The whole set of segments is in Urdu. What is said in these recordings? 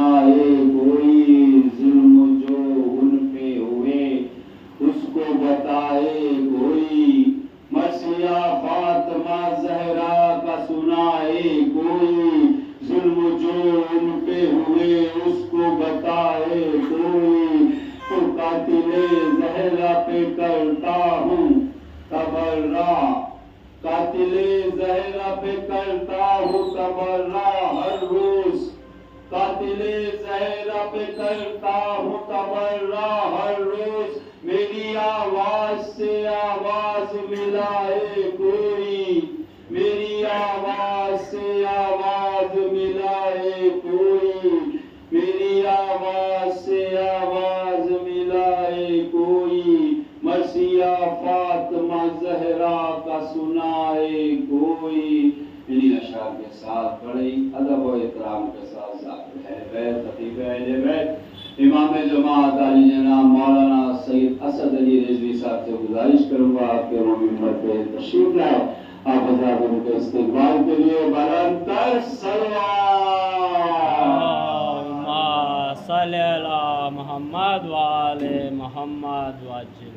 سنائے کوئی، ظلم جو ان پہ ہوئے اس کو بتائے کوئی، مسیح فاطمہ زہرا کا سنائے کوئی، ظلم جو ان پہ ہوئے اس کو بتائے کوئی، تو قاتل زہرا پہ کرتا ہوں تبرہ، قاتل زہرا پہ کرتا ہوں تبرہ ہر روز، قاتل زہرا پہ کرتا ہوں تبرہ ہر روز، میری آواز سے آواز ملائے کوئی، میری آواز سے آواز ملائے کوئی، میری آواز سے آواز ملائے کوئی، مسیح فاطمہ زہرا کا سنائے کوئی۔ انہی اشعار کے ساتھ بڑے ادب و احترام کے ساتھ ذاکر اہل بیت، خطیب اہل بیت، امام جماعت علی جناب مولانا سید اسد علی رضوی صاحب سے گزارش کروں گا آپ کے رومی ممبر پہ تشریف لائے، آپ حضرات ان کے استقبال کے لیے بلند تر صلوات، اللہم صلی علی محمد وآل محمد وعجل۔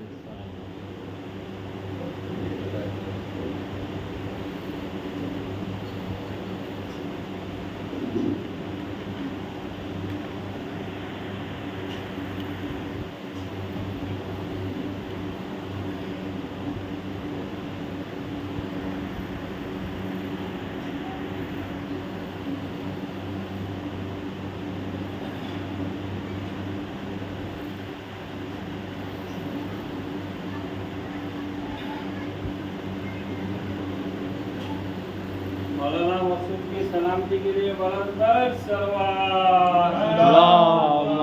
مولانا مقصود کی سلامتی کے لیے بلند تر صلوات، اللہم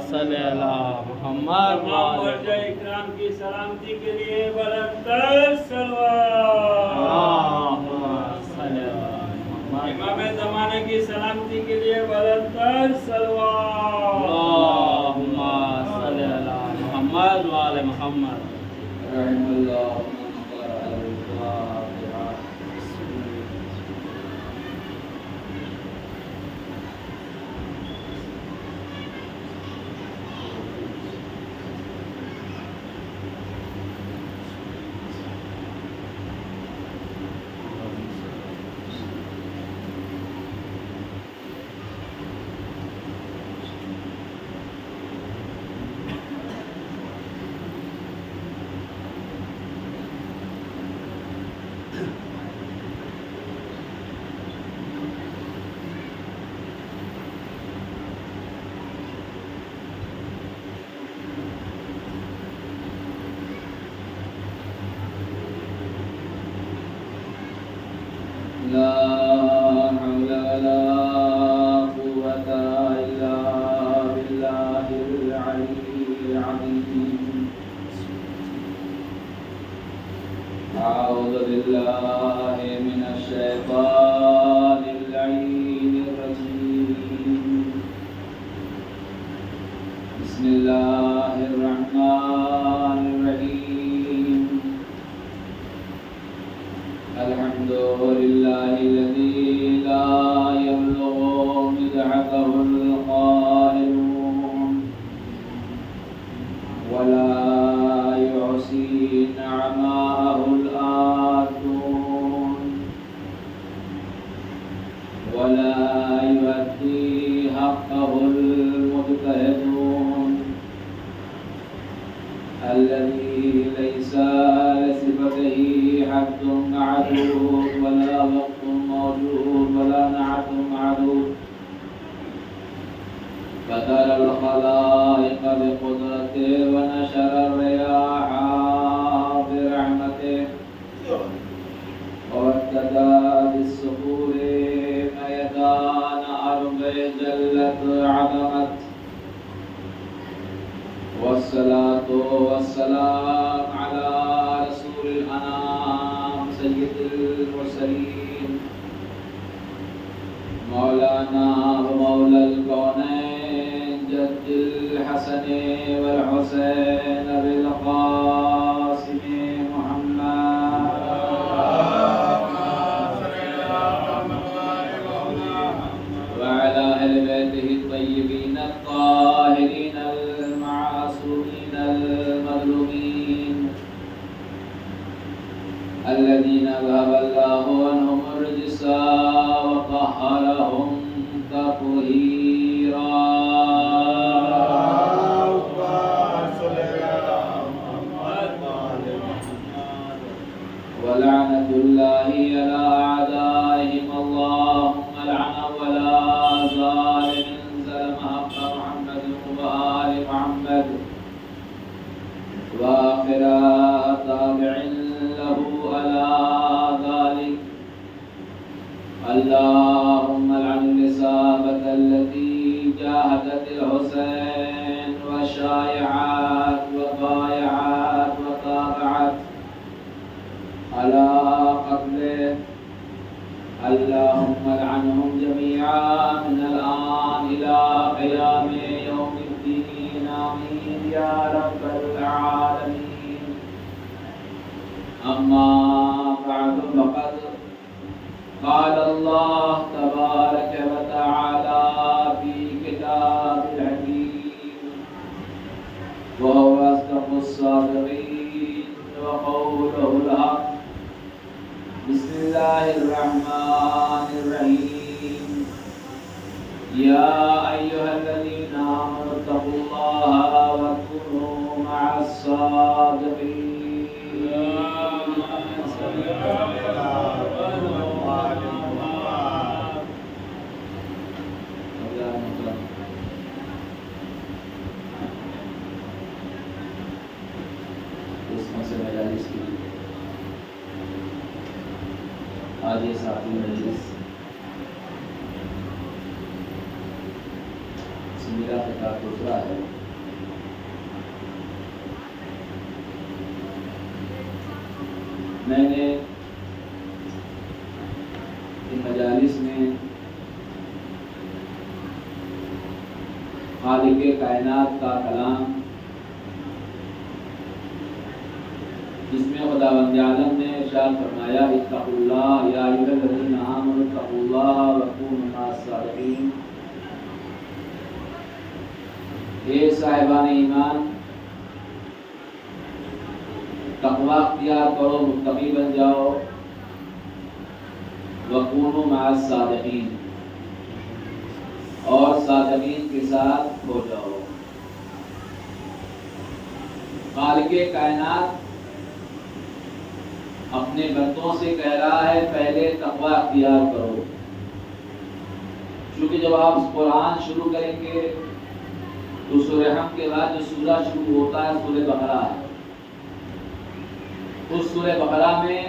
صلی علی محمد، امام مرجع اکرام کی سلامتی کے لیے بلند تر صلوات، اللہم صلی علی محمد، امام زمانے کی سلامتی کے لیے بلند تر صلوات، اللہم صلی علی محمد وآل محمد۔ رحم اللہ لا حول ولا قوة إلا بالله العلي العظيم، أعوذ بالله من الشيطان اللعين الرجيم، بسم الله الرحمن الرحيم، الحمد لله الذي لا يبلغ مدحته القائلون ولا يعصي نعماءه الآتون ولا يؤدي حقه المجتهدون، الذي ليس لصفته حد معدود ولا وقت موجود ولا نعت معدود، بدل الخلائق بقدرته ونشر الرياح برحمته وابتدى بالسحور ميدان أرض جلت عظمت، والصلاة والسلام على رسول الأنام سيد المرسلين مولانا ومولى الكونين جد الحسن والحسين بالقاسم محمد وعلى أهل بيته الطيبين أذهب الله عنهم الرجس وطهرهم تطهيرا. ولعنة الله على أعدائهم. اللهم لعن ولا ظالم ظلم حق محمد وآل محمد وآخر تابع له على ذلك. اللهم لعن الإصابة التي جاهدت الحسين وشايعت وبايعت وتابعت على قتله. اللهم لعنهم جميعا من الآن إلى قيام يوم الدين. آمين يا رب العالمين. أما بعد فقد قال الله تبارك وتعالى في كتاب الحكيم وهو أصدق الصادقين وقوله الحق. بسم الله الرحمن الرحيم. يا أيها الذين آمنوا اتقوا الله وكونوا مع الصادقين. آج یہ ساتھی مجلس میرا خطاب دوسرا ہے. میں نے ان مجالس میں خالق کائنات کا کلام جس میں خداوند عالم نے ارشاد فرمایا اتقوا اللہ یا ایھا الذین آمنوا اتقوا اللہ وکونوا مع الصادقین. اے صاحبان ایمان تقوی اختیار کرو، متقی بن جاؤ. وکونوا مع الصادقین اور صادقین کے ساتھ ہو جاؤ. خالق کائنات اپنے بندوں سے کہہ رہا ہے پہلے تقوی اختیار کرو. چونکہ جب آپ قرآن شروع کریں گے تو سورہ رحم کے بعد جو سورہ شروع ہوتا ہے سورہ بقرہ ہے. اس سورہ بقرہ میں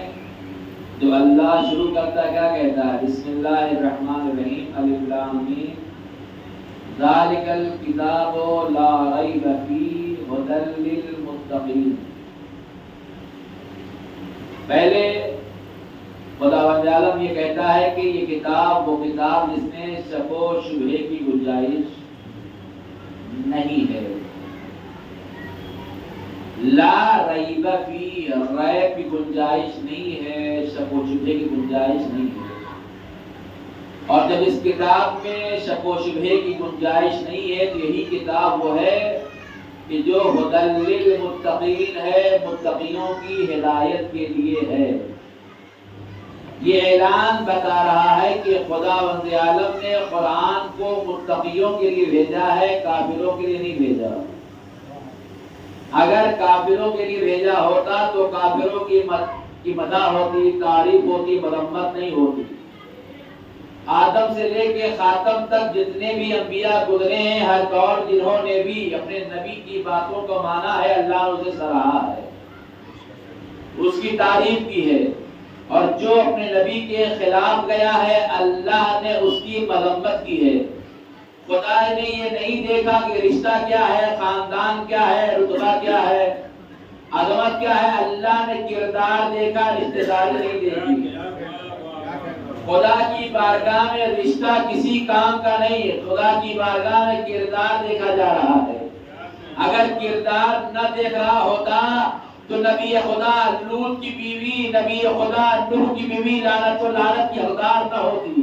جو اللہ شروع کرتا ہے کیا کہتا ہے؟ بسم اللہ الرحمن الرحیم الف لام میم ذالک الکتاب لا ریب فیہ ھدی للمتقین. پہلے خداوند عالم یہ کہتا ہے کہ یہ کتاب وہ کتاب جس میں شک و شبہے کی گنجائش نہیں ہے. لا ریب فی، ریب کی گنجائش نہیں ہے، شک و شبہے کی گنجائش نہیں ہے. اور جب اس کتاب میں شک و شبہے کی گنجائش نہیں ہے تو یہی کتاب وہ ہے کہ جو ھدی للمتقین ہے، متقیوں کی ہدایت کے لیے ہے. یہ اعلان بتا رہا ہے کہ خداوند عالم نے قرآن کو متقیوں کے لیے بھیجا ہے، کافروں کے لیے نہیں بھیجا. اگر کافروں کے لیے بھیجا ہوتا تو کافروں کی مدح ہوتی، تعریف ہوتی، مرمت نہیں ہوتی. آدم سے لے کے خاتم تک جتنے بھی انبیاء گزرے ہیں، ہر دور جنہوں نے بھی اپنے نبی کی باتوں کو مانا ہے، اللہ نے اسے سراہا ہے، اس کی تعریف کی ہے. اور جو اپنے نبی کے خلاف گیا ہے اللہ نے اس کی مذمت کی ہے. خدا نے یہ نہیں دیکھا کہ رشتہ کیا ہے، خاندان کیا ہے، رتبہ کیا ہے، عظمت کیا ہے. اللہ نے کردار دیکھا، رشتہ داری نہیں دیکھی. خدا کی بارگاہ میں رشتہ کسی کام کا نہیں ہے، خدا کی بارگاہ میں کردار دیکھا جا رہا ہے. اگر کردار نہ دیکھ رہا ہوتا تو نبی خدا لوط کی بیوی، نبی خدا نوح کی بیوی لعنت و لعنت کی حقدار نہ ہوتی.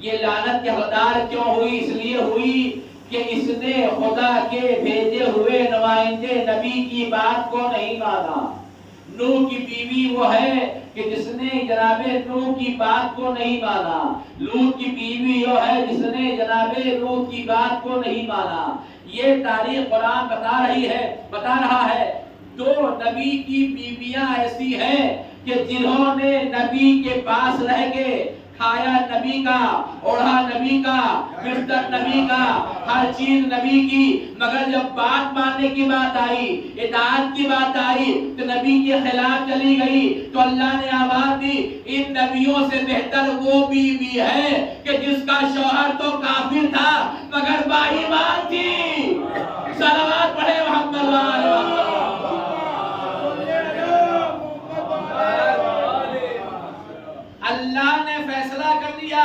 یہ لعنت کی حقدار کیوں ہوئی؟ اس لیے ہوئی کہ اس نے خدا کے بھیجے ہوئے نمائندے نبی کی بات کو نہیں مانا. نوح کی بیوی وہ ہے کہ جس نے جناب نوح کی بات کو نہیں مانا، لوط کی بیوی وہ ہے جس نے جناب لوط کی بات کو نہیں مانا. یہ تاریخ قرآن بتا رہا ہے. 2 نبی کی بیویاں ایسی ہیں کہ جنہوں نے نبی کے پاس رہ کے کھایا نبی کا، اوڑھا نبی کا، بستر نبی کا، ہر چیز نبی کی، مگر جب بات ماننے کی بات آئی، اطاعت کی بات آئی تو نبی کے خلاف چلی گئی. تو اللہ نے آواز دی ان نبیوں سے بہتر وہ بیوی ہے کہ جس کا شوہر تو کافر تھا مگر با ایمان تھی. صلوات پڑھے محمد وآلہ. اللہ نے فیصلہ کر دیا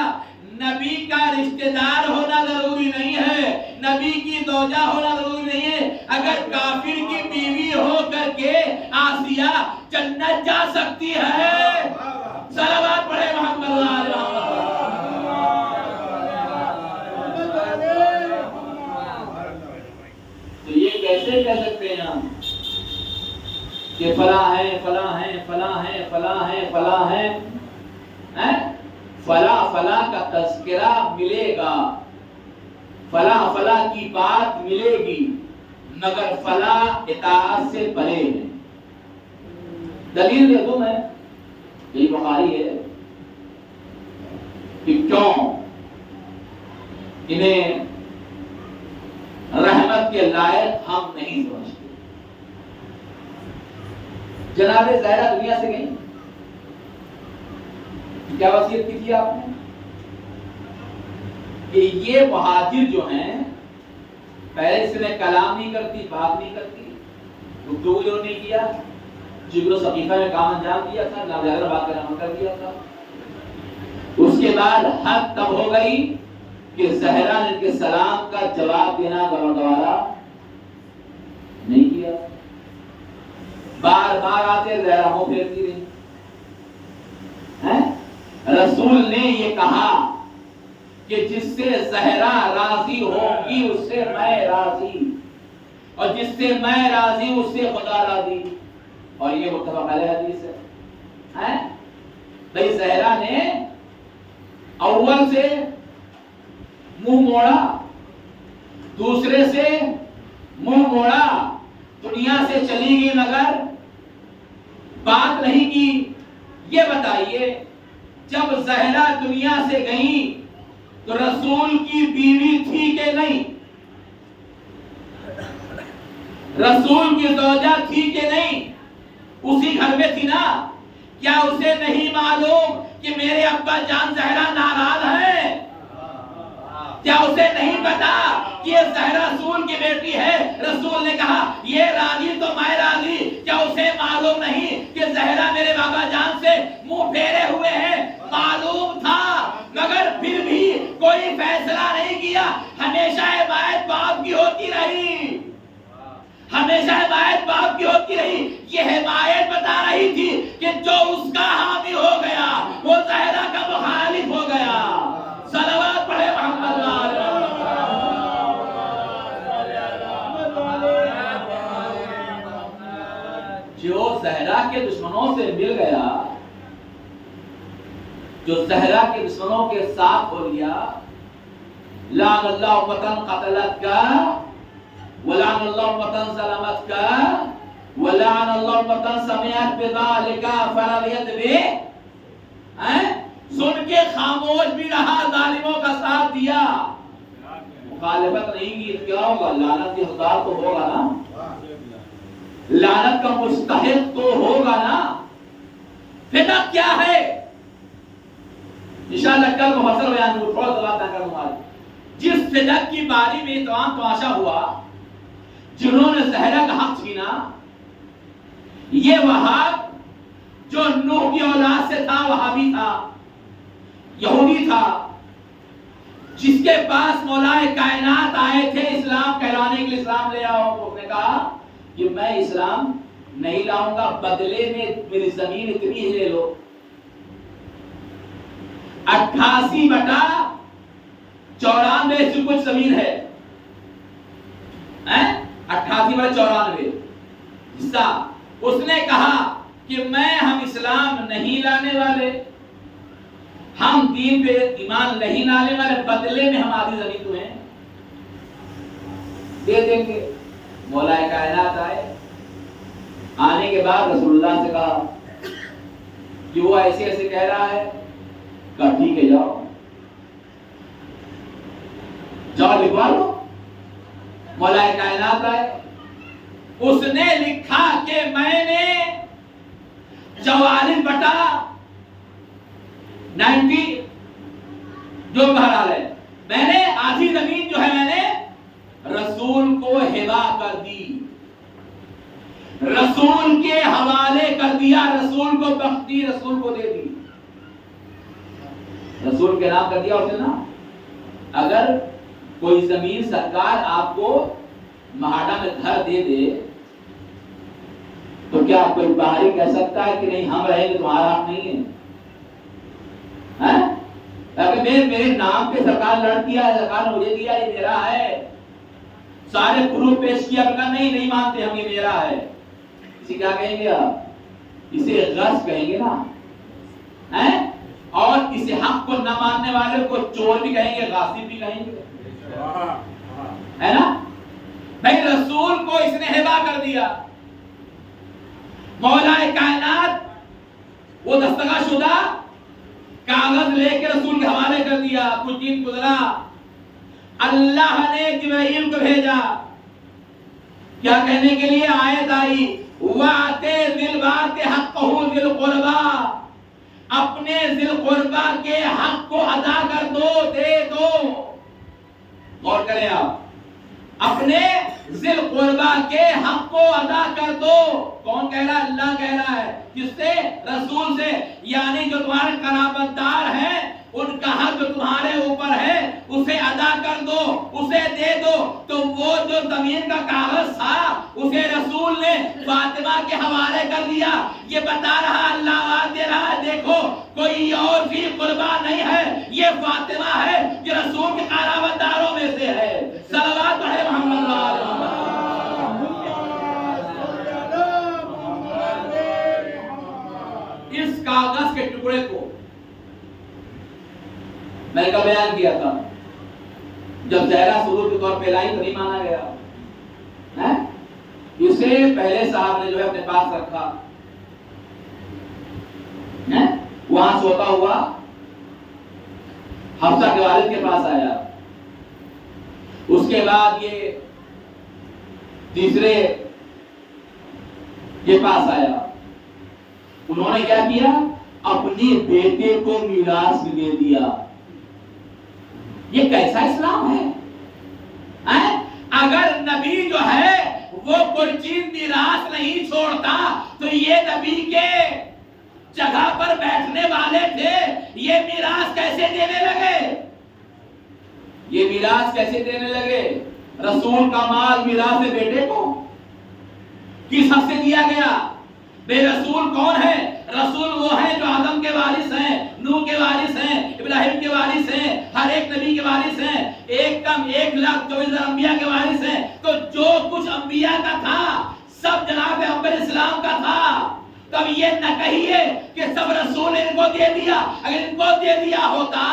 نبی کا رشتہ دار ہونا ضروری نہیں ہے، نبی کی زوجہ ہونا ضروری نہیں ہے. اگر کافر کی بیوی ہو کر کے آسیہ جنت جا سکتی ہے. صلوات پڑھے محمد وآلہ. تو یہ کیسے کہہ سکتے ہیں ہم کہ فلاں ہے فلاں ہے فلاں ہے فلاں ہے فلاں ہے؟ فلاں کا تذکرہ ملے گا، فلاں کی بات ملے گی، مگر فلاں اطاعت سے پرے ہے. دلیل دیکھو میں، یہی بخاری ہے کہ کیوں انہیں رحمت کے لائق ہم نہیں سمجھتے. جناب زہرا دنیا سے گئی، کیا وصیت کی تھی آپ نے کہ یہ مہاجر جو ہیں پہلے اس نے کلام نہیں کرتی، بات نہیں کرتی، گفتگو جو نہیں کیا، جبر و صقیفہ میں کام انجام دیا تھا، ناجائز بات کا نام کر دیا تھا. اس کے بعد حد تب ہو گئی کہ زہرا نے ان کے سلام کا جواب دینا گوارا نہیں کیا. بار بار آتے زہرا منہ پھیرتی رہی. رسول نے یہ کہا کہ جس سے زہرا راضی ہوگی اس سے میں راضی، اور جس سے میں راضی اس سے خدا راضی. اور یہ متفق علیہ حدیث ہے. بھئی زہرا نے اول سے منہ موڑا، دوسرے سے منہ موڑا، دنیا سے چلی گئی مگر بات نہیں کی. یہ بتائیے جب زہرا دنیا سے گئی تو رسول کی بیوی تھی کہ نہیں؟ رسول کی زوجہ تھی کہ نہیں؟ اسی گھر میں تھی نا. کیا اسے نہیں معلوم کہ میرے ابا جان زہرا ناراض ہے؟ کیا اسے نہیں پتا کہ یہ زہرا رسول کی بیٹی ہے؟ رسول نے کہا یہ راضی تو میں راضی. کیا اسے معلوم نہیں کہ زہرا میرے بابا جان سے منہ پھیرے ہوئے ہیں؟ معلوم تھا مگر پھر بھی کوئی فیصلہ نہیں کیا. ہمیشہ حمایت باپ کی ہوتی رہی، ہمیشہ حمایت باپ کی ہوتی رہی. یہ حمایت بتا رہی تھی کہ جو اس کا حامی ہو گیا وہ زہرا کا مخالف ہو گیا. صلوات پڑھے محمد وآلہ. جو زہرا کے دشمنوں سے مل گیا، جو زہرا کے دشمنوں کے ساتھ ہو لیا، لعن اللہ امۃ قتلت کا، ولعن اللہ امۃ ظلمت کا، ولعن اللہ امۃ سمعت بذلک فرضیت بھی، سن کے خاموش بھی رہا، ظالموں کا ساتھ دیا، مخالفت نہیں کی. کیا ہوگا؟ لعنت کے حقدار تو ہوگا نا، لعنت کا مستحق تو ہوگا نا. فتنہ کیا ہے؟ انشاءاللہ کل مفصل بیان کروں، تھوڑا سا بات کر دوں آج. جس فتنہ کی باری میں تمام تماشا ہوا، جنہوں نے زہرا کا حق چھینا، یہ وہاب جو نوح کی اولاد سے تھا، وہابی تھا، یہودی تھا، جس کے پاس مولا کائنات آئے تھے اسلام کہلانے کے لیے، اسلام لے آؤ، تو اس نے کہا کہ میں اسلام نہیں لاؤں گا، بدلے میں میری زمین اتنی ہی لے لو. 88/94 سے کچھ زمین ہے، 88/94 حصہ. اس نے کہا کہ ہم اسلام نہیں لانے والے، ہم دین پہ ایمان نہیں لانے والے، بدلے میں ہم آدھی زمین تمہیں دے دیں گے۔ مولا کائنات آئے، آنے کے بعد رسول اللہ سے کہا کہ وہ ایسے ایسے کہہ رہا ہے، کہا ٹھیک ہے جاؤ جاؤ لکھوا لو۔ مولا کائنات آئے، اس نے لکھا کہ میں نے 44/90 جو بہرحال ہے، میں نے آدھی زمین جو ہے میں نے رسول کو ہبا کر دی، رسول کے حوالے کر دیا، رسول کو بخش دی، رسول کو دے دی، رسول کے نام کر دیا اس نے نا۔ اگر کوئی زمین سرکار آپ کو مہاڑا میں گھر دے دے تو کیا کوئی باہری کہہ سکتا ہے کہ نہیں ہم رہیں گے تمہارا حق نہیں ہے؟ اگر میرے نام پہ سرکار لڑ دیا ہے، سرکار نے مجھے دیا یہ میرا ہے، سارے پروف پیش کیا، نہیں مانتے ہم یہ میرا ہے، اسے کیا کہیں گے آپ؟ اسے غصب کہیں گے نا، اور اسے حق کو نہ ماننے والے کو چور بھی کہیں گے، غاصب بھی کہیں گے، ہے نا؟ بھائی رسول کو اس نے ہبا کر دیا، مولا کائنات وہ دستخط شدہ کاغذ لے کے رسول کے حوالے کر دیا۔ کچھ دن گزرا، اللہ نے جبرائیل کو بھیجا، کیا کہنے کے لیے؟ آیت آئی وَآتِ ذِی الْقُرْبَىٰ حَقَّهُ ذِی الْقُرْبَىٰ، اپنے ذی القربہ کے حق کو ادا کر دو، دے دو۔ غور کریں آپ، اپنے ذی القربہ کے حق کو ادا کر دو۔ کون کہہ رہا ہے؟ اللہ کہہ رہا ہے، کس سے؟ رسول سے، یعنی جو تمہارے قرابت دار ہیں ان کا حق جو تمہارے اوپر ہے اسے ادا کر دو، اسے دے دو۔ تو وہ جو زمین کا کاغذ تھا اسے رسول نے فاطمہ کے حوالے کر دیا۔ یہ بتا رہا، اللہ آواز دے رہا ہے، دیکھو کوئی اور بھی قربا نہیں ہے، یہ فاطمہ ہے جو رسول کے قرابت داروں میں سے ہے۔ صلوات ہے محمد اس کاغذ کے ٹکڑے کو میں نے بیان کیا تھا، جب زہرا سرور کے طور پہ لائی تو نہیں مانا گیا، اسے پہلے صاحب نے جو ہے اپنے پاس رکھا، وہاں سوتا ہوا حفصہ کے والد کے پاس آیا، اس کے بعد یہ تیسرے کے پاس آیا، انہوں نے کیا کیا؟ اپنے بیٹے کو میراث میں دے دیا۔ یہ کیسا اسلام ہے؟ اگر نبی جو ہے وہ کوئی چیز میراث نہیں چھوڑتا تو یہ نبی کے جگہ پر بیٹھنے والے تھے، یہ میراث کیسے دینے لگے؟ یہ میراث کیسے دینے لگے؟ رسول کا مال میراث بیٹے کو کس حق سے دیا گیا؟ بے رسول کون ہے؟ رسول وہ ہیں جو آدم کے وارث ہیں، نوح کے وارث ہیں، ابراہیم کے وارث ہیں، ہر ایک نبی کے وارث ہیں، ایک کم 1,24,000 انبیاء کے وارث ہیں۔ تو جو کچھ انبیاء کا تھا سب جناب پیغمبر اسلام کا تھا۔ تب یہ نہ کہیے کہ سب رسول ان کو دے دیا، اگر ان کو دے دیا ہوتا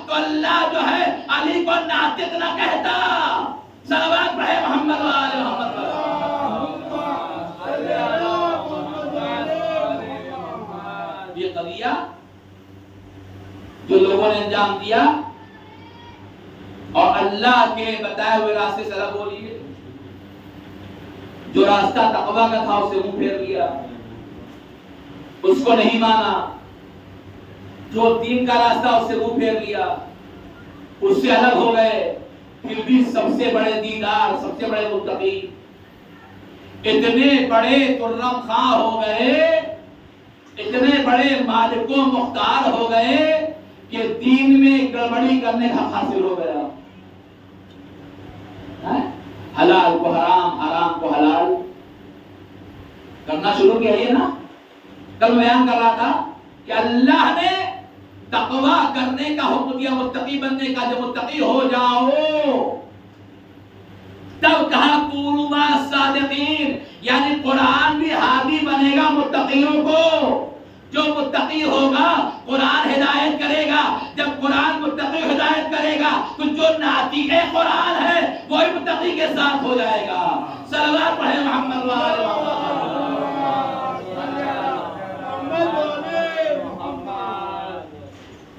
تو اللہ جو ہے علی کو ناطق نہ کہتا۔ صلوات پڑھے محمد و آل محمد۔ یہ قضیہ جو لوگوں نے انجام دیا اور اللہ کے بتائے ہوئے راستے سے الگ ہو لیے، جو راستہ تقویٰ کا تھا اسے منہ پھیر لیا، اس کو نہیں مانا، جو دین کا راستہ اس سے منہ پھیر لیا، اس سے الگ ہو گئے۔ پھر بھی سب سے بڑے دیندار، سب سے بڑے متقی، اتنے بڑے ترم خواہ ہو گئے، اتنے بڑے مالک و مختار ہو گئے کہ دین میں گڑبڑی کرنے کا حاصل ہو گیا۔ حلال کو حرام، حرام کو حلال کرنا شروع کیا۔ یہ نا کل بیان کر رہا تھا کہ اللہ نے تقویٰ کرنے کا حکم دیا، متقی بننے کا۔ جب متقی ہو جاؤ تب کہا کونوا صادقین، یعنی قرآن بھی ہادی بنے گا، متقی فقیروں کو. جو متقی ہوگا قرآن ہدایت کرے گا. جب قرآن متقی ہدایت کرے گا تو جو ناطق قرآن ہے وہی متقی کے ساتھ ہو جائے گا. صلوات پڑھیں محمد وآل محمد.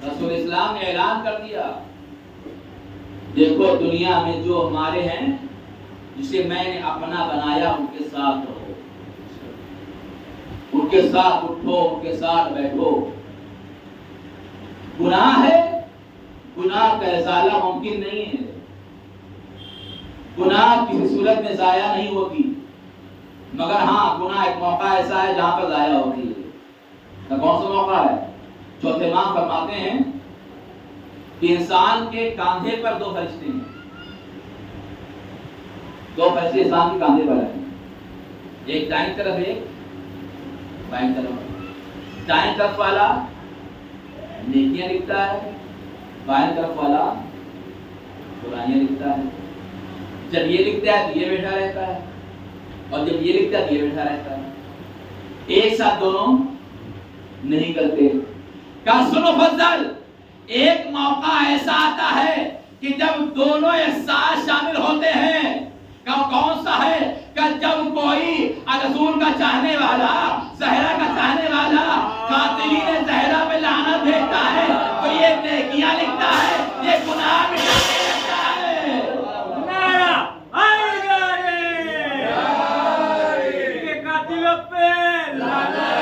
رسول اسلام نے اعلان کر دیا دیکھو دنیا میں جو ہمارے ہیں جسے میں نے اپنا بنایا ان کے ساتھ رہو, ان کے ساتھ اٹھو, ان کے ساتھ بیٹھو. گناہ ہے, گناہ کا ازالہ ممکن نہیں ہے. گناہ کسی صورت میں ضائع نہیں ہوتی, مگر ہاں گناہ ایک موقع ایسا ہے جہاں پر ضائع ہوتی ہے. تو کون سا موقع ہے؟ چوتھے امام فرماتے ہیں کہ انسان کے کاندھے پر دو فرشتے ہیں. دو فرشتے انسان کے کاندھے پر ہیں, ایک دائیں طرف ایک بائیں طرف. دائیں طرف والا نیکیاں لکھتا ہے, بائیں طرف والا برائیاں لکھتا ہے. جب یہ لکھتا ہے تو یہ بیٹھا رہتا ہے, اور جب یہ لکھتا ہے تو یہ بیٹھا رہتا ہے. ایک ساتھ دونوں نہیں کرتے. کا سنو فضل, ایک موقع ایسا آتا ہے کہ جب دونوں ایک ساتھ شامل ہوتے ہیں. کون سا ہے؟ کہ جب کوئی رسول کا چاہنے والا, زہرا کا چاہنے والا قاتلین زہرا پہ لعنت بھیجتا ہے تو یہ نیکیاں لکھتا ہے, یہ گناہ مٹاتے رہتا ہے. نعرہ حیدری کے قاتلوں پہ لعنت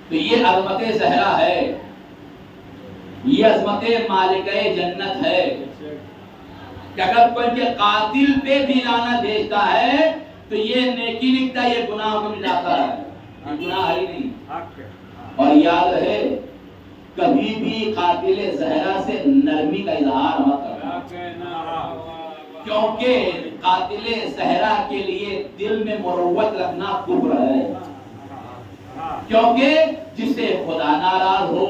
تو یہ عظمت زہرا ہے, یہ عظمت مالکہ جنت ہے کہ اگر کوئی کے قاتل پہ بھی لعنت بھیجتا ہے تو یہ نیکی لکھتا ہے, یہ گناہ کو مٹاتا ہے. یہ گناہ ہے ہی نہیں. اور یاد رہے کبھی بھی قاتل زہرا سے نرمی کا اظہار مت کرنا, کیونکہ قاتل زہرا کے لیے دل میں مروت رکھنا کفر ہے. کیونکہ جس سے خدا ناراض ہو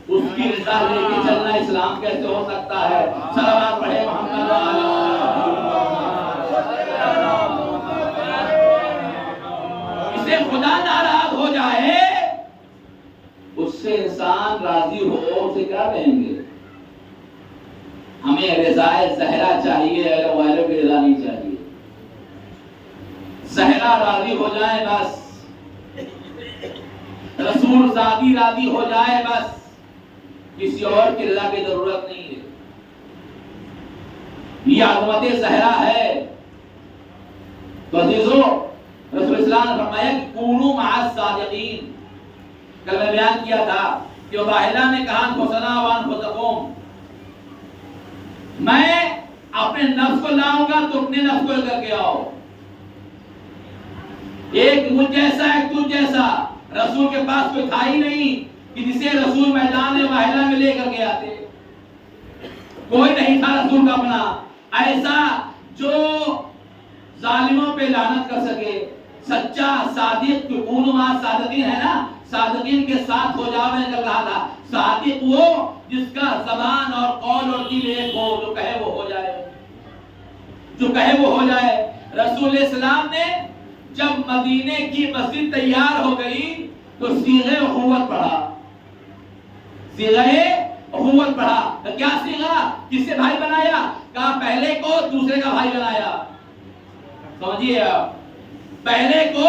اس کی رضا لے کے چلنا اسلام کیسے ہو سکتا ہے؟ صلوات پڑھے محمد اس سے خدا ناراض ہو جائے, اس سے انسان راضی ہو, اسے کیا کہیں گے؟ ہمیں رضائے زہرا چاہیے, غیروں کی رضا نہیں چاہیے. زہرا راضی ہو جائے بس, رسول ذاتی راضی ہو جائے بس, کسی اور کی رضا کی ضرورت نہیں ہے. یہ عظمت زہرا ہے. تو عزیزو رسول اسلام نے فرمایا کہ کونوا مع الصادقین. کل میں بیان کیا تھا کہ واحدہ نے کہا انفسنا وانفسکم, میں اپنے نفس کو لاؤں گا تو اپنے نفس کو لے کر کے آؤ. ایک مجھ جیسا ایک تجھ جیسا. رسول کے پاس کوئی تھا ہی نہیں کہ جسے رسول میدان واحدہ میں لے کر کے آتے. کوئی نہیں تھا رسول کا اپنا ایسا جو ظالموں پہ لعنت کر سکے. سچا صادق کونوا مع الصادقین ہے نا, صادقین کے ساتھ ہو جاؤ. میں کر رہا تھا صادق وہ جس کا زبان اور قول اور دل ایک ہو, جو کہے وہ ہو جائے, جو کہے وہ ہو جائے. رسول اسلام نے جب مدینے کی مسجد تیار ہو گئی تو صیغہ اخوت پڑھا. صیغہ اخوت پڑھا. کیا صیغہ, کس سے بھائی بنایا؟ کہا پہلے کو دوسرے کا بھائی بنایا. سمجھیے آپ, پہلے کو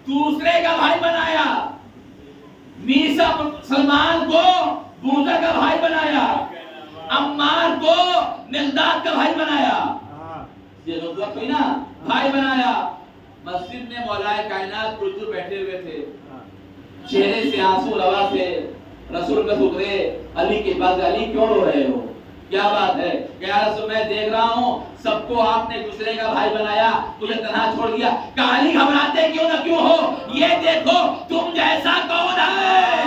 دوسرے کا بھائی بنایا. میسا سلمان کو بوزا کا بھائی بنایا, عمار کو مقداد کا بھائی بنایا. یہ نبوت ہوئی نا, بھائی بنایا. مسجد میں مولائے کائنات حضور بیٹھے ہوئے تھے, چہرے سے آنسو روا تھے. رسول کا ٹھکرے علی کے پاس, علی کیوں رو رہے ہو, کیا بات ہے؟ کہ یا رسول میں دیکھ رہا ہوں سب کو آپ نے دوسرے کا بھائی بنایا, مجھے تنہا چھوڑ دیا. کہ علی گھبراتے کیوں نہ کیوں ہو, یہ دیکھو تم جیسا کون ہے,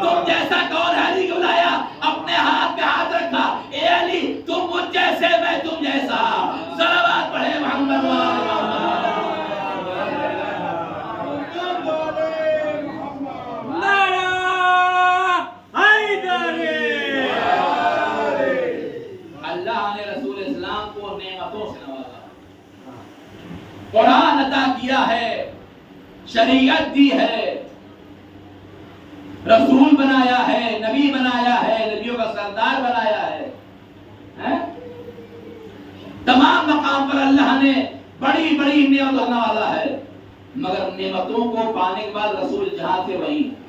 تم جیسا کون ہے. علی کو بلایا, اپنے ہاتھ پہ ہاتھ رکھا, اے علی تم مجھ جیسے, میں تم جیسا. صلوات پڑھے محمد اللہ نے رسول اسلام کو نعمتوں سے نوازا، قرآن عطا کیا ہے، شریعت دی ہے، رسول بنایا ہے، نبی بنایا ہے، نبیوں کا سردار بنایا ہے۔ تمام مقام پر اللہ نے بڑی بڑی نعمتوں سے نوازا ہے، مگر نعمتوں کو پانے کے بعد رسول جہاں سے وہیں۔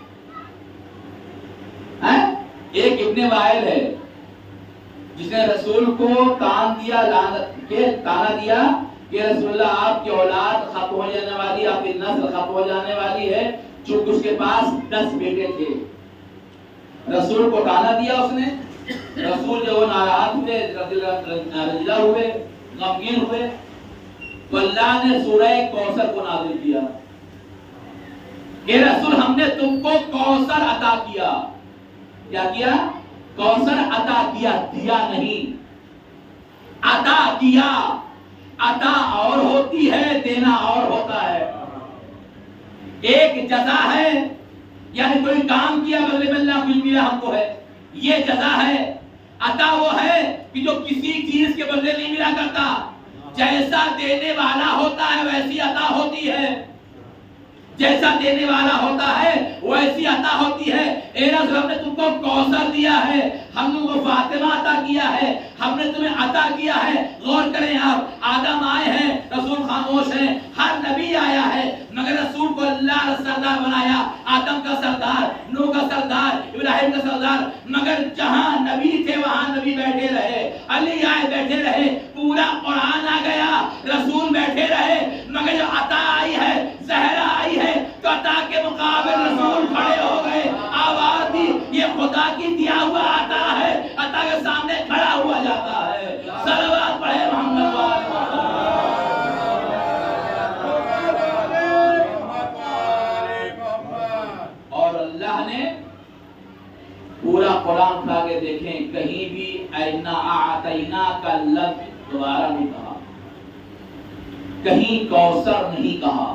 ایک ابن وائل ہے جس نے رسول کو تان دیا، لعنت کے تانا دیا کہ رسول اللہ آپ کی اولاد ختم ہو جانے والی، آپ کی نسل ختم ہو جانے والی ہے، چونکہ اس کے پاس 10 بیٹے تھے۔ رسول کو تانا دیا اس نے، رسول جو ناراض ہوئے، رضا ہوئے، غمگین ہوئے، تو اللہ نے سورہ کوثر کو نازل کیا کہ رسول ہم نے تم کو کوثر عطا کیا۔ کیا کیا؟ کوثر عطا کیا، دیا نہیں، عطا کیا۔ عطا اور ہوتی ہے، دینا اور ہوتا ہے۔ ایک جزا ہے، یعنی کوئی کام کیا بدلے میں اللہ کچھ ملا ہم کو ہے، یہ جزا ہے۔ عطا وہ ہے کہ جو کسی چیز کے بدلے نہیں ملا کرتا، جیسا دینے والا ہوتا ہے ویسی عطا ہوتی ہے، جیسا دینے والا ہوتا ہے ویسی عطا ہوتی ہے۔ اے رسول ہم نے تم کو کوثر دیا ہے، ہم نے کو فاطمہ عطا کیا ہے، ہم نے تمہیں عطا کیا ہے۔ غور کریں آپ، آدم آئے ہیں، رسول خاموش ہیں، ہر نبی آیا ہے، مگر رسول کو اللہ نے سردار بنایا، آدم کا سردار، نوح کا سردار، ابراہیم کا سردار، مگر جہاں نبی تھے وہاں نبی بیٹھے رہے، علی آئے بیٹھے رہے، پورا قرآن آ گیا، رسول بیٹھے رہے، مگر جو عطا آئی ہے، زہرا آئی ہے، تو عطا کے مقابل رسول کھڑے ہو گئے، آواز دی، یہ خدا کی دیا ہوا عطا ہے، عطا کے سامنے کھڑا ہوا جاتا ہے۔ صلوات پڑھے محمد وآل محمد۔ اور اللہ نے پورا قرآن اٹھا کے دیکھیں، کہیں بھی اینا اعطینا کا لفظ دوبارہ نہیں کہا، کہیں کوثر نہیں کہا،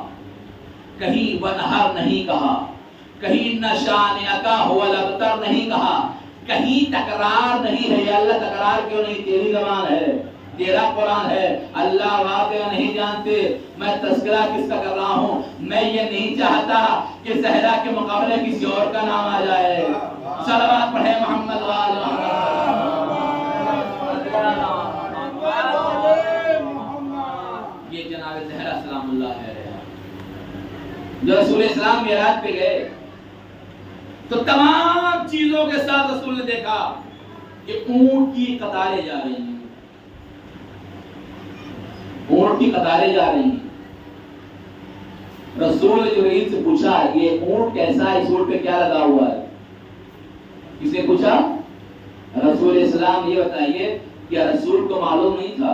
کہیں ونہر نہیں کہا، کہیں نشانیکا هو الابتر نہیں کہا، کہیں تکرار نہیں ہے۔ یا اللہ تکرار کیوں نہیں؟ تیری زبان ہے، تیرا قرآن ہے، اللہ واقعہ نہیں جانتے۔ میں تذکرہ کس کا کر رہا ہوں؟ میں یہ نہیں چاہتا کہ زہرا کے مقابلے کسی اور کا نام آ جائے۔ صلوات پڑھے محمد وآل محمد۔ یہ جناب زہرا سلام اللہ ہے، جو رسول اسلام معراج پہ گئے تو تمام چیزوں کے ساتھ رسول نے دیکھا کہ اونٹ کی قطاریں جا رہی ہیں، اونٹ کی قطاریں جا رہی ہیں۔ رسول نے جبرائیل سے پوچھا یہ اونٹ کیسا ہے، اس اونٹ پہ کیا لگا ہوا ہے؟ کس نے پوچھا؟ رسول اسلام یہ بتائیے کہ رسول کو معلوم نہیں تھا،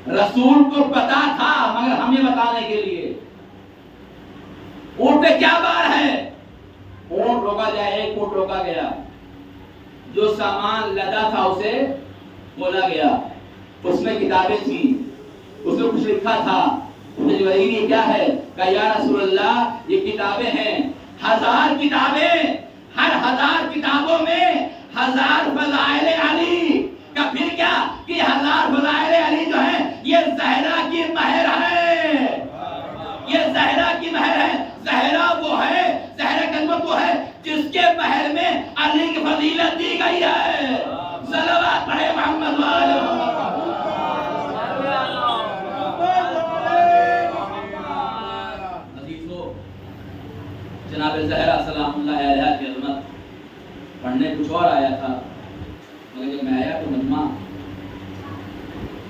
رسول کو پتا تھا مگر ہمیں بتانے کے لیے۔ اونٹ پہ کیا بار ہے؟ اونٹ روکا جائے، ایک اونٹ روکا گیا، جو سامان لدا تھا اسے کھولا گیا، اس میں کتابیں تھیں، اس میں کچھ لکھا تھا۔ جبرائیل یہ کیا ہے؟ کہا یا رسول اللہ یہ کتابیں ہیں، 1000 کتابیں، ہر 1000 کتابوں میں 1000 فضائل علی کا، پھر کیا کہ 1000 فضائل علی جو ہے یہ زہرا کی مہر ہے، یہ زہرا کی مہر ہے۔ زہرا وہ ہے، زہرا کلمت وہ ہے جس کے مہر میں علی کی فضیلت دی گئی ہے۔ صلوات پڑھے محمد وآل محمد۔ عزیزو، جناب زہرا سلام اللہ علیہ کی عظمت پڑھنے کچھ اور آیا تھا، مگر جب میں آیا تو مجمع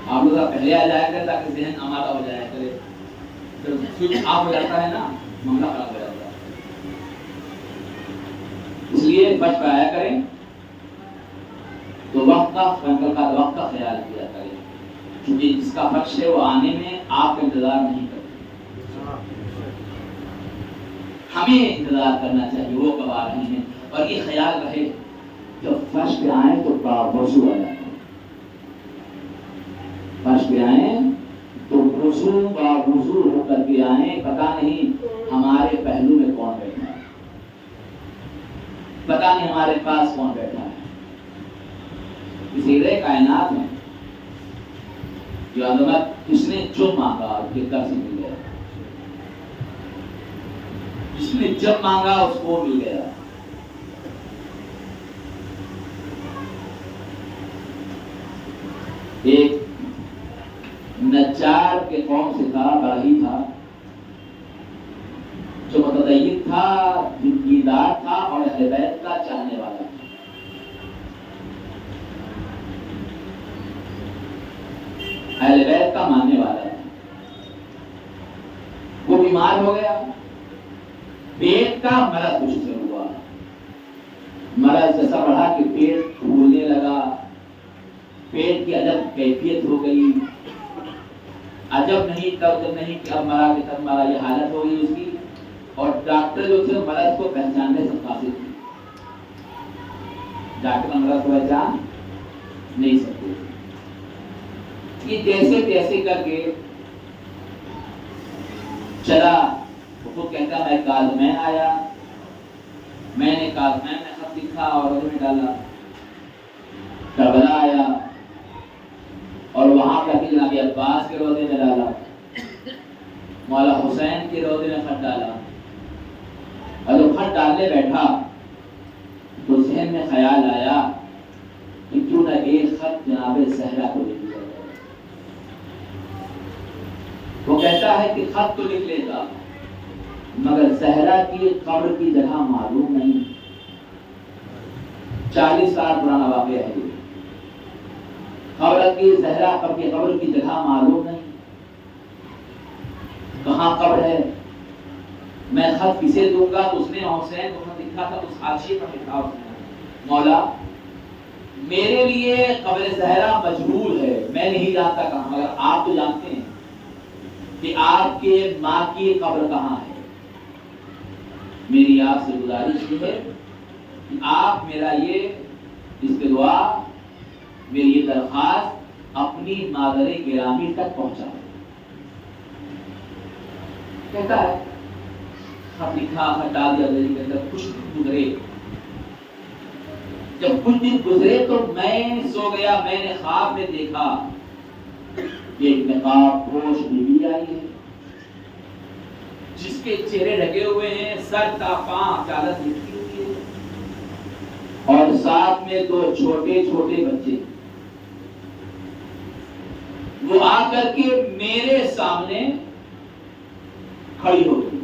آپ لوگ پہلے آ جایا کرے تاکہ ذہن آمادہ ہو جایا کرے، پھر سوئچ آف ہو جاتا ہے نا، معاملہ خراب ہو جاتا ہے۔ اس لیے بچ پہ آیا کریں تو وقت کا خیال کیا کریں، کیونکہ جس کا فرش ہے وہ آنے میں آپ کا انتظار نہیں کرتے، ہمیں انتظار کرنا چاہیے وہ کب آ رہے ہیں۔ اور یہ خیال رہے جب فرش پہ آئیں تو وضو آ جائے، فرش پہ آئیں تو وضو ہو کر کے آئیں، پتہ نہیں ہمارے پہلو میں کون بیٹھا ہے، پتہ نہیں ہمارے پاس کون بیٹھا ہے۔ سیرے کائنات میں جو عظمت کس نے جو مانگا کے در سے مل گیا، جس نے جب مانگا اس کو مل گیا۔ ایک نجار کے قوم سے تھا، بڑا ہی تھا، جو متدین تھا، دیندار تھا اور اہل بیت کا چاہنے والا تھا۔ اہل بیت کا ماننے والا تھا۔ وہ بیمار ہو گیا، پیٹ کا مرض کچھ سے ہوا، مرض ایسا بڑھا کہ پیٹ پھولنے لگا، پیٹ کی عجب کیفیت ہو گئی، عجب نہیں تب نہیں کہ اب مرا کہ تب مرا، یہ حالت ہو گئی اس کی۔ اور ڈاکٹر جو تھے مرض کو پہچاننے سے قاصر تھے، ڈاکٹر مرض کو پہچان نہیں سکتے۔ یہ جیسے تیسے کر کے چلا، وہ کہتا میں کاظمین آیا، میں نے کاظمین میں خط لکھا اور روزے میں ڈالا، کربلا آیا اور وہاں کا جناب عباس کے روزے میں ڈالا، مولا حسین کے روزے میں خط ڈالا۔ اور جب خط ڈالنے بیٹھا تو ذہن میں خیال آیا کہ کیوں نہ ایک خط جناب زہرا کو لکھ دیا جائے۔ وہ کہتا ہے کہ خط تو لکھ لیتا مگر زہرا کی قبر کی جگہ معلوم نہیں۔ 40 سال پرانا واقعہ ہے یہ۔ قبر کی زہرا قبر کی جگہ معلوم نہیں، کہاں قبر ہے، میں خط کسے دوں گا؟ تو اس نے حسین کو خط لکھا تھا، اس حاشیے پر لکھا اس نے، مولا میرے لیے قبر زہرا مجہول ہے، میں نہیں جانتا کہاں، مگر آپ تو جانتے ہیں کہ آپ کے ماں کی قبر کہاں ہے۔ میری آپ سے گزارش یہ ہے کہ آپ میرا یہ استدعا، میری یہ درخواست اپنی مادر گرامی تک پہنچا۔ کہتا ہے خط لکھا، خط ڈال دیا دہلی کے اندر، کچھ دن گزرے۔ جب کچھ دن گزرے تو میں سو گیا، میں نے خواب میں دیکھا ایک نقاب پوش بیوی آئی ہے جس کے چہرے ڈھکے ہوئے ہیں، سر تا پاں چادر لپٹی ہوئی ہے اور ساتھ میں 2 چھوٹے چھوٹے بچے۔ وہ آ کر کے میرے سامنے کھڑی ہو گئی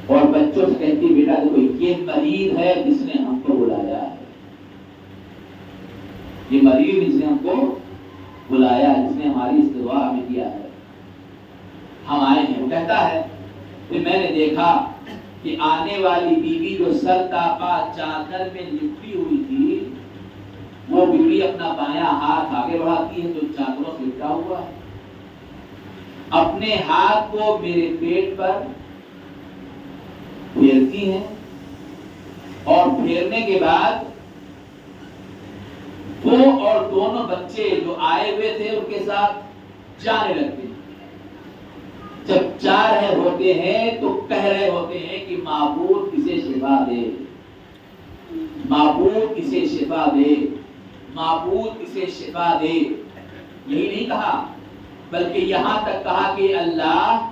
اور بچوں سے کہتی بیٹا دیکھو یہ مریض ہے جس نے ہم کو بلایا ہے، یہ مریض جس نے ہم کو بلایا، جس نے ہماری استدعا ہمیں کیا ہے، ہم آئے ہیں۔ وہ کہتا ہے کہ میں نے دیکھا کہ آنے والی بیوی جو سر تاپا چادر میں لپٹی ہوئی تھی، وہ بیوی اپنا بایاں ہاتھ آگے بڑھاتی ہے تو چادروں سے لپٹا ہوا ہے، اپنے ہاتھ کو میرے پیٹ پر پھیرتی ہیں اور پھیرنے کے بعد وہ اور دونوں بچے جو آئے ہوئے تھے ان کے ساتھ جانے لگتے ہیں۔ جب جا رہے ہوتے ہیں تو کہہ رہے ہوتے ہیں کہ معبود کسے شفا دے، معبود کسے شفا دے، معبود کسے شفا دے۔ یہی نہیں کہا بلکہ یہاں تک کہا کہ اللہ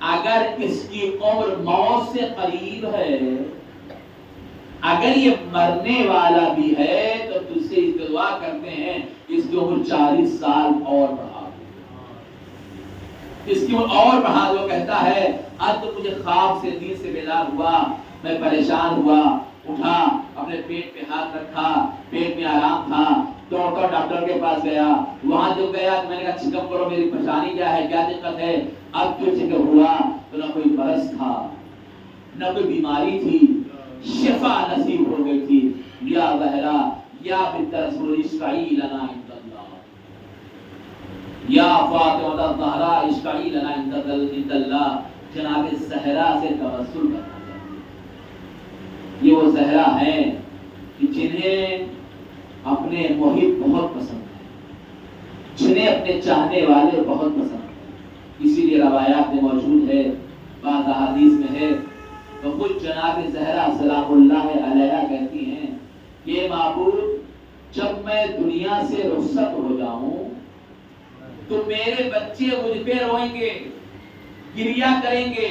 اگر اس کی عمر موت سے قریب ہے، اگر یہ مرنے والا بھی ہے تو تجھ سے دعا کرتے ہیں اس کی عمر 40 سال اور بڑھا دو، اس کی عمر اور بڑھا دو۔ کہتا ہے اب تو مجھے خواب سے نیند سے بیدار ہوا، میں پریشان ہوا، اٹھا، اپنے پیٹ پہ ہاتھ رکھا، پیٹ میں آرام تھا، دوڑ کر ڈاکٹر کے پاس گیا۔ وہاں جب گیا تو میں نے کہا چیک اپ کرو میری پریشانی کیا ہے، کیا دقت ہے۔ اب جو چیک اپ ہوا تو نہ کوئی مرض تھا نہ کوئی بیماری تھی، شفا نصیب ہو گئی تھی۔ یا زہرا یا بنت رسول اشفعی لنا عند اللہ، یا فاطمہ الزہرا اشفعی لنا عند اللہ۔ جناب زہرا سے توسل کرنا چاہیے۔ یہ وہ زہرا ہیں کہ جنہیں اپنے محب بہت پسند ہے، جنہیں اپنے چاہنے والے بہت پسند ہیں۔ اسی لیے روایات میں موجود ہے، بعض احادیث میں ہے، تو خود جناب زہرا سلام اللہ علیہ کہتی ہیں کہ معبود جب میں دنیا سے رخصت ہو جاؤں تو میرے بچے مجھ پہ روئیں گے، گریا کریں گے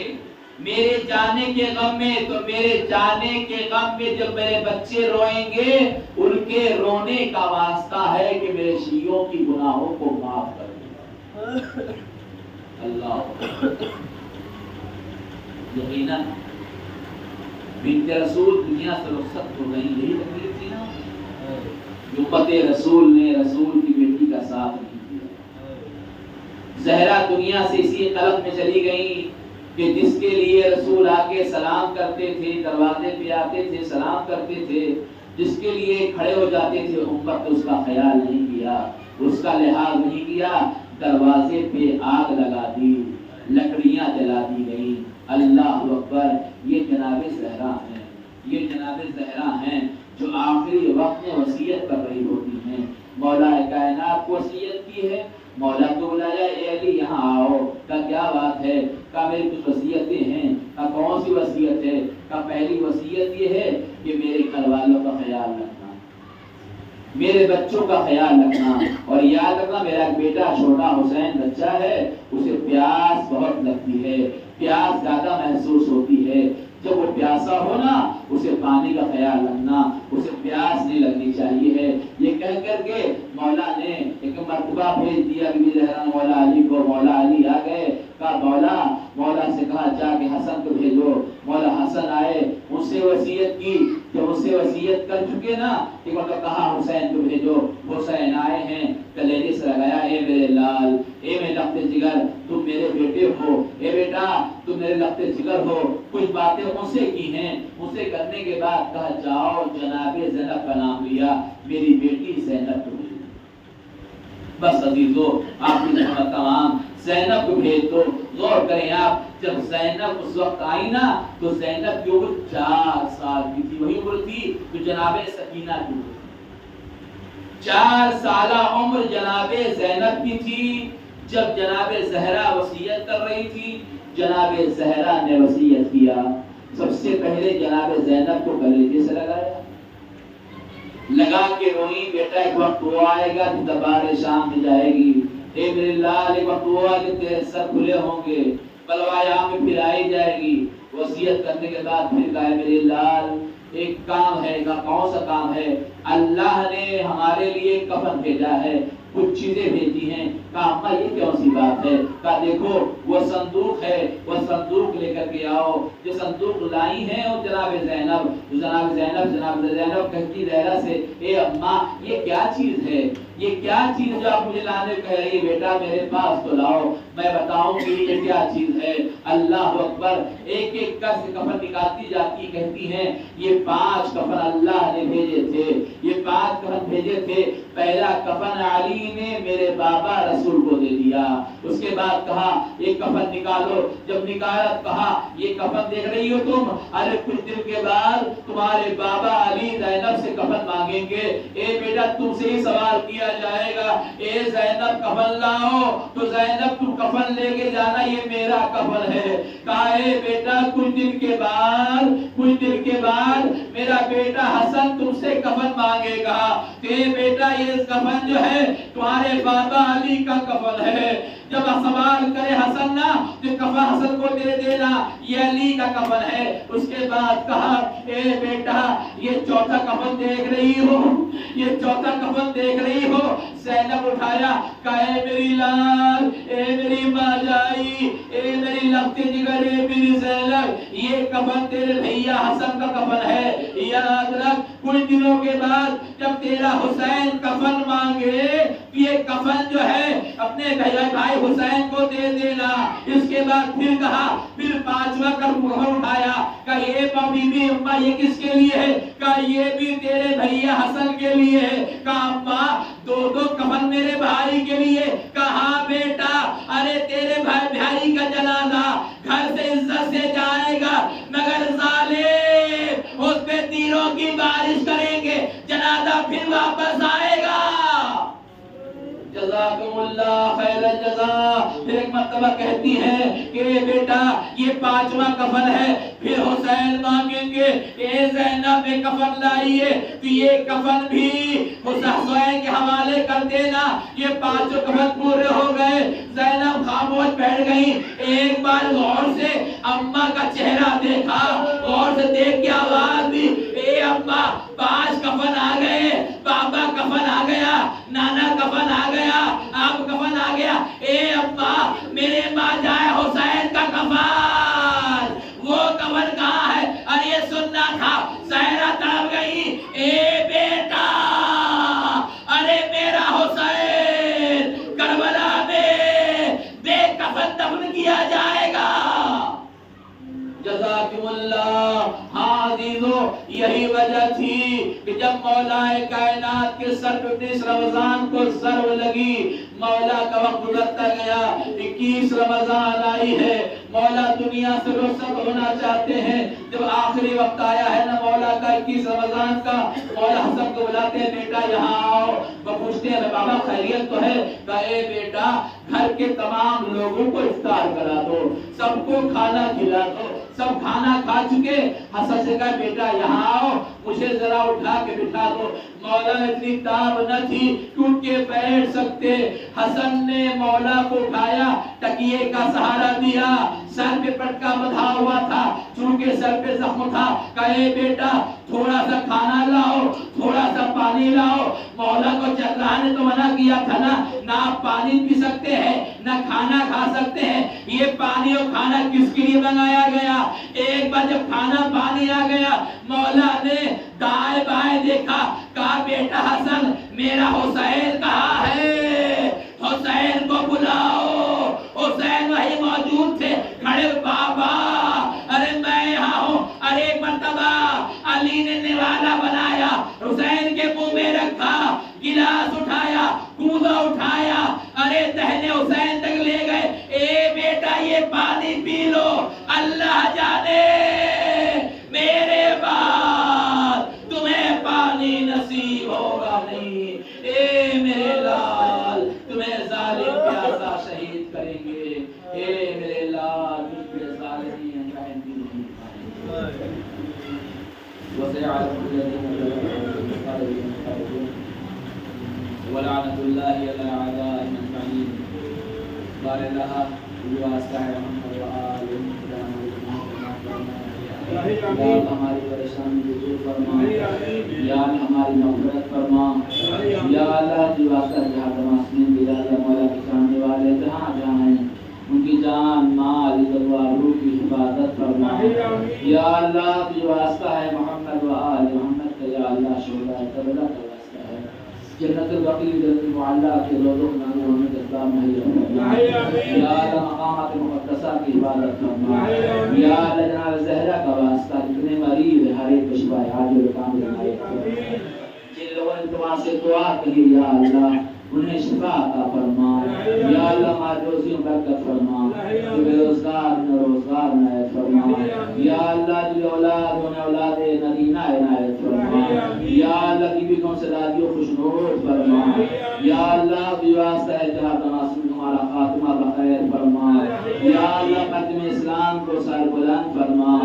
میرے جانے کے غم میں. تو میرے جانے کے غم میں جب میرے بچے روئیں گے، ان کے رونے کا واسطہ ہے کہ میرے شیعوں کی گناہوں کو معاف کر دیں. اللہ یقیناً بنت رسول دنیا سے رخصت ہو گئی، یہی تکلیف تھی نا. امت رسول نے رسول کی بیٹی کا ساتھ نہیں دیا. زہرا دنیا سے اسی قلب میں چلی گئی کہ جس کے لیے رسول آ کے سلام کرتے تھے، دروازے پہ آتے تھے سلام کرتے تھے، جس کے لیے کھڑے ہو جاتے تھے، امت نے اس کا خیال نہیں کیا، اس کا لحاظ نہیں کیا. دروازے پہ آگ لگا دی، لکڑیاں جلا دی گئی. اللہ اکبر. یہ جناب زہرا ہیں، یہ جناب زہرا ہیں جو آخری وقت میں وصیت کر رہی ہوتی ہیں. مولا کائنات کو وصیت کی ہے. مولا کو بلایا، اے علی یہاں آؤ. کا کیا بات ہے؟ کا میری کچھ وصیتیں ہیں. کا کون سی وصیت ہے؟ کا پہلی وصیت یہ ہے کہ میرے گھر والوں کا خیال رکھنا، میرے بچوں کا خیال رکھنا، اور یاد رکھنا میرا ایک بیٹا چھوٹا حسین بچہ ہے، اسے پیاس بہت لگتی ہے، پیاس زیادہ محسوس ہوتی ہے. جب وہ پیاسا ہو نا، اسے پانی کا خیال رکھنا، اسے پیاس نہیں لگنی چاہیے ہے. یہ کہہ کر کے مولا نے ایک مرتبہ بھیج دیا بی بی زہرا مولا علی کو. مولا علی آ گئے. کہا مولا سے کہا جا کے حسن کو بھیجو. مولا حسن آئے، ان سے وصیت کی. جب ان سے وصیت کر چکے نا، کہ مطلب کہا حسین کو بھیجو. حسین آئے ہیں، کلیجے سے لگایا، اے میرے لال، اے میرے لخت جگر، تم میرے بیٹے ہو، اے بیٹا تم میرے لخت جگر ہو. کچھ باتیں ان سے کی ہیں. ان سے کرنے کے بعد کہا جاؤ جناب زینب کا نام لیا، میری بیٹی زینب کو بھیج. بس عزیزو، آپ کی رحمت تمام. زینب کو بھیج دو. غور کریں آپ، جب زینب اس وقت آئی نا، تو زینب کی عمر 4 سال کی تھی. وہی عمر تھی جو جناب سکینہ کی عمر تھی. 4 سالہ عمر جناب زینب کی تھی جب جناب زہرا وصیت کر رہی تھی. جناب زہرا نے وصیت کیا. سب سے پہلے جناب زینب کو کلیجے سے لگایا، لگا کے روئی. بیٹا ایک وقت وہ آئے گا کہ دربار شام میں جائے گی. اے میرے لال، ایک وقت وہ آئے کہ تیرے سر کھلے ہوں گے، بلوائے عام میں پھر آئی جائے گی. وصیت کرنے کے بعد پھر کہا میرے لال ایک کام ہے. کہا کون سا کام ہے؟ اللہ نے ہمارے لیے کفن بھیجا ہے، کچھ چیزیں بھیجی ہیں. کہا اماں یہ کون سی بات ہے؟ کہا دیکھو وہ صندوق ہے، وہ صندوق لے کر کے آؤ. جو صندوق لائی ہیں وہ جناب زینب کہتی زہرا سے، اے اماں یہ کیا چیز ہے؟ یہ کیا چیز جو آپ مجھے لانے کہہ رہی ہے؟ بیٹا میرے پاس تو لاؤ، میں بتاؤں گی یہ کیا چیز ہے. اللہ اکبر. ایک ایک کر سے کفن نکالتی جاتی، کہتی ہیں یہ 5 کفن اللہ نے بھیجے تھے، یہ 5 کفن بھیجے تھے. پہلا کفن علی نے میرے بابا رسول کو دے دیا. اس کے بعد کہا یہ کفن نکالو. جب نکالا کہا یہ کفن دیکھ رہی ہو تم، ارے کچھ دن کے بعد تمہارے بابا علی زینب سے کفن مانگیں گے. اے بیٹا تم سے ہی سوال کیا جائے گا، اے زینب کفن لاؤ. تو زینب تم کفن لے کے جانا، یہ میرا کفن ہے. کہا اے بیٹا کچھ دن کے بعد میرا بیٹا حسن تم سے کفن مانگے گا. اے بیٹا یہ کفن جو ہے تمہارے بابا علی کا کفن ہے. جب سوال کرے حسن نا تو کفن حسن کو دے دینا، یہ علی کا کفن ہے. اس کے بعد کہا اے بیٹا یہ چوتھا کفن دیکھ رہی ہو، یہ چوتھا کفن دیکھ رہی ہو. زینب اٹھایا، کہا اے میری لال، اے میری ماں جائی، اے میری لخت جگر، اے میری زینب، یہ کفن تیرے بھیا حسن کا کفن ہے. یاد رکھ کچھ دنوں کے بعد جب تیرا حسین کفن مانگے، یہ کفن جو ہے اپنے بھائی حسین کو دے دینا. اس کے بعد پھر کہا، پھر 5واں کفن اٹھایا. کہا یہ بی بی اماں یہ کس کے لیے ہے؟ کہا یہ بھی تیرے بھیا حسن کے لیے ہے. کہا اماں 2 کفن میرے بھائی کے لیے؟ کہا بیٹا ارے تیرے بھائی کا جنازہ گھر سے عزت سے جائے گا، مگر ظالم اس پہ تیروں کی بارش کریں گے، جنازہ پھر واپس آئے گا. جزاکم اللہ خیر الجزا. پھر ایک مرتبہ کہتی ہے کہ بیٹا یہ 5واں کفن ہے. پھر حسین مانگیں گے اے زینب کفن لائیے تو یہ کفن بھی حسین کے حوالے کر دینا. یہ 5 کفن پورے ہو گئے. زینب خاموش بیٹھ گئی. ایک بار غور سے اماں کا چہرہ دیکھا, غور سے دیکھ کے آواز دی اے اماں 5 کفن آ گئے. بابا کفن آ گیا, نانا کفن آ گیا, آپ کفن آ گیا. اے اماں میرے ماں جائے حسین کا کفن, وہ کفن کہاں ہے؟ اور یہ سننا تھا. زہرا تڑپ گئی اے بیٹا ارے میرا حسین کربلا میں بے کفن دفن کیا جائے گا. جزاکم اللہ. ہاں عزیزو یہی وجہ تھی کہ جب مولا کائنات کے سر پہ 19 رمضان کو ضرب لگی, مولا کا وقت گزرتا گیا. 21 رمضان آئی ہے. مولا دنیا سے رخصت ہونا چاہتے ہیں. جب آخری وقت آیا ہے نا مولا کا 21 رمضان کا, مولا حسن کو بلاتے ہیں بیٹا یہاں آؤ. وہ پوچھتے ہیں بابا خیریت تو ہے؟ کہا اے بیٹا گھر کے تمام لوگوں کو افطار کرا دو, سب کو کھانا کھلا دو. سب کھانا کھا چکے. حسن سے کہا بیٹا یہاں آؤ, مجھے ذرا اٹھا کے بٹھا دو. مولا اتنی تاب نہ تھی کہ اٹھ کے بیٹھ سکتے. حسن نے مولا کو اٹھایا, تکیے کا سہارا دیا, سر پہ پٹکا بندھا ہوا تھا چونکہ سر پہ زخم تھا. کہے بیٹا تھوڑا سا کھانا لاؤ, تھوڑا سا پانی لاؤ. مولا کو چلانے نے تو منع کیا تھا نا, نہ آپ پانی پی سکتے ہیں نہ کھانا کھا سکتے ہیں. یہ پانی اور کھانا کس کے لیے بنایا گیا؟ ایک بار جب کھانا پانی آ گیا مولا نے دائیں بائیں دیکھا, کہا بیٹا حسن میرا حسین کہاں ہے؟ حسین کو بلاؤ. حسین وہی موجود تھے کھڑے. بابا ارے میں یہاں ہوں. ارے ایک مرتبہ علی نے نوالا بنایا, حسین کے منہ میں رکھا, گلاس اٹھایا, کوزہ اٹھایا, ارے دہنے حسین تک لے گئے. اے بیٹا یہ پانی پی لو, اللہ جانے میرے بعد تمہیں پانی نصیب ہوگا نہیں. اے میرے لال تمہیں ظالم پیاسا شہید کریں گے. اے میرے لال تجھ پہ ظالمین رحم بھی نہیں پائیں. وسيعلم الذين كفروا ولعنة الله على أعدائهم أجمعين. قال لها واسطہ محمد وآل یا ہماری پریشانی کو دور فرما, یا ہماری مغفرت فرما. یا اللہ کی واسطہ جہاں تماسین بلال مولا کے چاہنے والے جہاں جہاں ہیں ان کی جان مال عزت و آبرو کی حفاظت فرما. یا اللہ کی واسطہ ہے محمد و آل محمد کا, یا اللہ شہداء کربلا کا واسطہ ہے. جنت البقیع جنت المعلا کے روضوں میں نازل ہونے کے اسلام نہیں فرما. یا اللہ مقامات مقدسہ کی حفاظت فرما. یا اللہ جناب زہرا کا واسطہ جتنے مریض ہر ایک کو شفا عاجل و کامل عنایت فرما. جن لوگوں نے تمہارے سے دعا کی یا اللہ انہیں شفا عطا فرما. یا اللہ ہماری روزیوں برکت فرما, جو بے روزگار میں روزگار عنایت فرما. یا اللہ جو اولاد انہیں اولاد نگینہ عنایت فرما. یا اللہ کی بیویوں سے دادیوں خوشنود فرما. یا اللہ کی واسطہ ہے جہاں تناسب ہمارا خاتمہ بخیر فرما. یا اللہ قدم اسلام کو سر بلند فرما,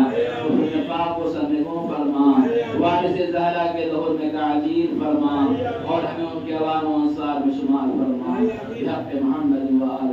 نفاق کو سرنگوں فرما, وارث زہرا کے ظہور میں تعجیل فرما, اور ہمیں ان کے عوام و انصار میں شمار فرما. بحق محمد و آل